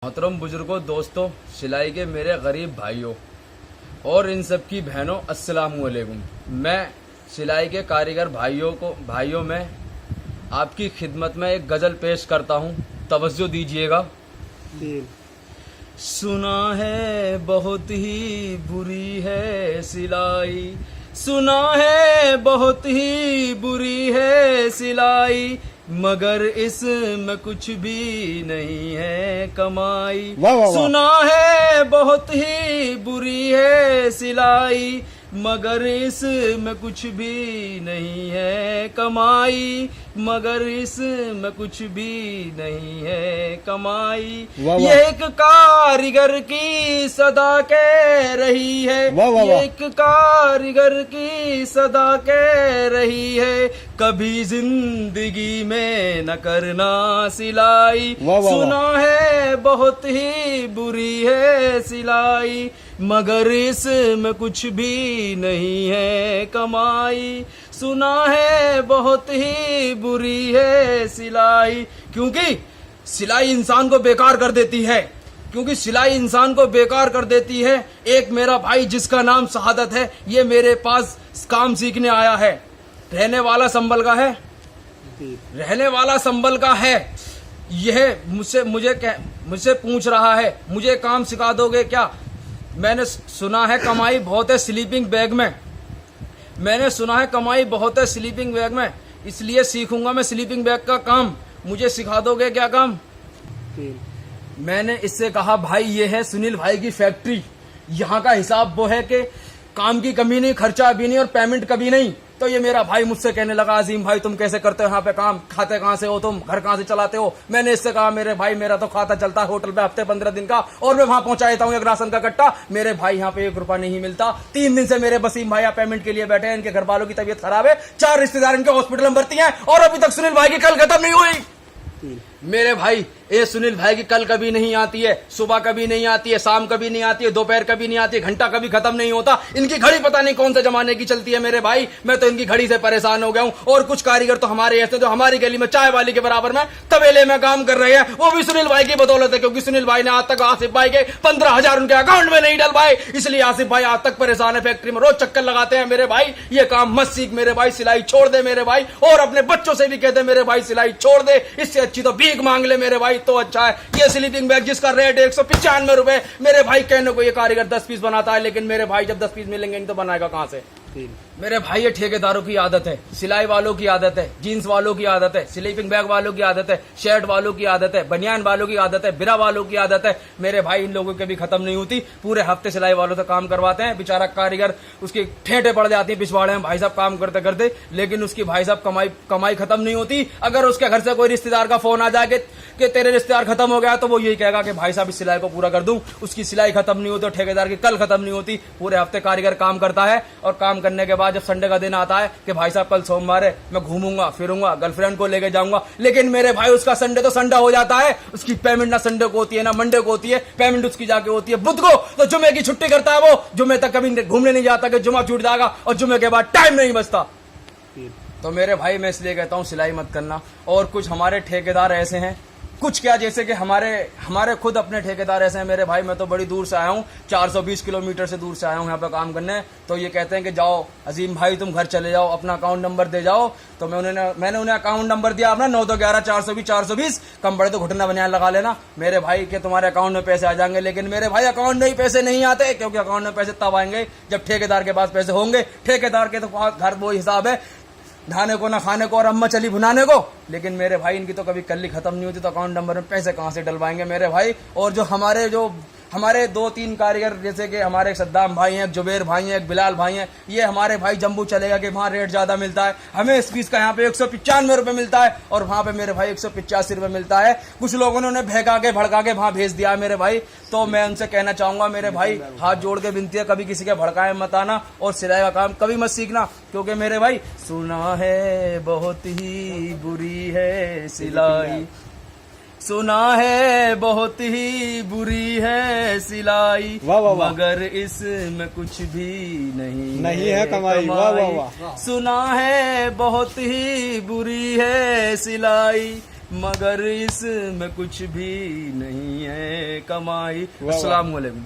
मोहतरम बुजुर्गों, दोस्तों, सिलाई के मेरे गरीब भाइयों और इन सब की बहनों, अस्सलामु अलैकुम। मैं सिलाई के कारीगर भाइयों में आपकी खिदमत में एक गज़ल पेश करता हूँ, तवज्जो दीजिएगा। सुना है बहुत ही बुरी है सिलाई, सुना है बहुत ही बुरी है सिलाई, मगर इसमें कुछ भी नहीं है कमाई। वाह वाह वाह। सुना है बहुत ही बुरी है सिलाई, मगर इसमें कुछ भी नहीं है कमाई, मगर इसमें कुछ भी नहीं है कमाई। वाह वाह। ये एक कारीगर की सदा कह रही है, वाह वाह ये वाह। एक कारीगर की सदा कह रही है, कभी जिंदगी में न करना सिलाई। वाह वाह वाह। सुना है बहुत ही बुरी है सिलाई, मगर इसमें कुछ भी नहीं है कमाई। सुना है बहुत ही बुरी है सिलाई, क्योंकि सिलाई इंसान को बेकार कर देती है, क्योंकि सिलाई इंसान को बेकार कर देती है। एक मेरा भाई जिसका नाम शहादत है, ये मेरे पास काम सीखने आया है। रहने वाला संभल का है, रहने वाला संभल का है। यह मुझसे पूछ रहा है, मुझे काम सिखा दोगे क्या? मैंने सुना है कमाई बहुत है स्लीपिंग बैग में, मैंने सुना है कमाई बहुत है स्लीपिंग बैग में, इसलिए सीखूंगा मैं स्लीपिंग बैग का काम। मुझे सिखा दोगे क्या काम? मैंने इससे कहा, भाई ये है सुनील भाई की फैक्ट्री, यहाँ का हिसाब वो है कि काम की कमी नहीं, खर्चा भी नहीं और पेमेंट कभी नहीं। तो ये मेरा भाई मुझसे कहने लगा, अजीम भाई तुम कैसे करते हो यहाँ पे काम, खाते कहाँ से हो तुम, घर कहाँ से चलाते हो? मैंने इससे कहा, मेरे भाई मेरा तो खाता चलता है होटल पे हफ्ते 15 दिन का, और मैं वहां पहुंचा देता हूँ एक राशन का कट्टा। मेरे भाई यहाँ पे 1 रुपया नहीं मिलता। 3 दिन से मेरे वसीम भाई पेमेंट के लिए बैठे हैं, इनके घर वालों की तबीयत खराब है, 4 रिश्तेदार इनके हॉस्पिटल में भर्ती हैं और अभी तक सुनील भाई की कल खत्म नहीं हुई। मेरे भाई, ये सुनील भाई की कल कभी नहीं आती है, सुबह कभी नहीं आती है, शाम कभी नहीं आती है, दोपहर कभी नहीं आती है, घंटा कभी खत्म नहीं होता। इनकी घड़ी पता नहीं कौन से जमाने की चलती है मेरे भाई, मैं तो इनकी घड़ी से परेशान हो गया हूं। और कुछ कारीगर तो हमारे ऐसे जो हमारी गली में चाय वाली के बराबर में तबेले में काम कर रहे हैं, वो भी सुनील भाई की बदौलत है, क्योंकि सुनील भाई ने आज तक आसिफ भाई के 15,000 उनके अकाउंट में नहीं डलवाए, इसलिए आसिफ भाई आज तक परेशान है। फैक्ट्री में रोज चक्कर लगाते हैं मेरे भाई। ये काम मत सीख मेरे भाई, सिलाई छोड़ दे मेरे भाई, और अपने बच्चों से भी कहते मेरे भाई सिलाई छोड़ दे, इससे अच्छी तो भीख मांग ले मेरे भाई, तो अच्छा है। ये स्लीपिंग बैग जिसका रेट 195 रुपए, मेरे भाई कहने को ये कारीगर 10 पीस बनाता है, लेकिन मेरे भाई जब 10 पीस मिलेंगे नहीं तो बनाएगा कहां से? मेरे भाई ये ठेकेदारों की आदत है, सिलाई वालों की आदत है, जीन्स वालों की आदत है, स्लीपिंग बैग वालों की आदत है, शर्ट वालों की आदत है, बनियान वालों की आदत है, बिरा वालों की आदत है। मेरे भाई इन लोगों के भी खत्म नहीं होती, पूरे हफ्ते सिलाई वालों से काम करवाते हैं। बेचारा कारीगर उसकी ठेठे पड़ जाती है पिछवाड़े में भाई साहब काम करते करते, लेकिन उसकी भाई साहब कमाई खत्म नहीं होती। अगर उसके घर से कोई रिश्तेदार का फोन आ जाए कि तेरे रिश्तेदार खत्म हो गया, तो वो यही कहेगा कि भाई साहब इस सिलाई को पूरा कर दूं। उसकी सिलाई खत्म नहीं होती, ठेकेदार की कल खत्म नहीं होती। पूरे हफ्ते कारीगर काम करता है, और काम करने के बाद जब संडे का दिन आता है कि भाई साहब कल सोमवार है, मैं घूमूंगा फिरूंगा, गर्लफ्रेंड को लेके जाऊंगा, लेकिन मेरे भाई उसका संडे तो संडे हो जाता है। उसकी पेमेंट ना संडे को होती है ना मंडे को होती है, पेमेंट उसकी जाके होती है बुध को। तो जुमे की छुट्टी करता है वो, जुमे तक कभी घूमने नहीं जाता कि जुमा छूट जाएगा, और जुमे के बाद टाइम नहीं बचता। तो मेरे भाई मैं इसलिए कहता हूं सिलाई मत करना। और कुछ हमारे ठेकेदार ऐसे हैं, कुछ क्या, जैसे कि हमारे खुद अपने ठेकेदार ऐसे हैं मेरे भाई। मैं तो बड़ी दूर से आया हूं, 420 किलोमीटर से दूर से आया हूं यहाँ पे काम करने। तो ये कहते हैं कि जाओ अजीम भाई तुम घर चले जाओ, अपना अकाउंट नंबर दे जाओ। तो मैंने उन्हें अकाउंट नंबर दिया अपना 9211 कम बड़े तो घुटना बनियान लगा लेना मेरे भाई के तुम्हारे अकाउंट में पैसे आ जाएंगे। लेकिन मेरे भाई अकाउंट में ही पैसे नहीं आते, क्योंकि अकाउंट में पैसे तब आएंगे जब ठेकेदार के पास पैसे होंगे। ठेकेदार के तो घर वो हिसाब है, नहाने को ना खाने को और अम्मा चली भुनाने को। लेकिन मेरे भाई इनकी तो कभी कल्ली खत्म नहीं होती, तो अकाउंट नंबर में पैसे कहां से डलवाएंगे मेरे भाई? और जो हमारे 2-3 कारीगर, जैसे कि हमारे एक सद्दाम भाई हैं, एक जुबेर भाई हैं, एक बिलाल भाई हैं, ये हमारे भाई जम्बू चलेगा कि वहाँ रेट ज्यादा मिलता है, हमें इस पीस का यहाँ पे 195 रुपए मिलता है, और वहाँ पे मेरे भाई 185 रुपए मिलता है। कुछ लोगों ने उन्हें भड़का के वहाँ भेज दिया है मेरे भाई। तो मैं उनसे कहना चाहूंगा मेरे भाई, हाथ जोड़ के विनती है, कभी किसी के भड़काए मत आना, और सिलाई का काम कभी मत सीखना, क्योंकि मेरे भाई सुना है बहुत ही बुरी है सिलाई, सुना है बहुत ही बुरी है सिलाई, वाह वाह वाह। मगर इसमें कुछ भी नहीं है कमाई। वाह वाह वाह। सुना है बहुत ही बुरी है सिलाई, मगर इसमें कुछ भी नहीं है कमाई। वाह। अस्सलाम वालेकुम।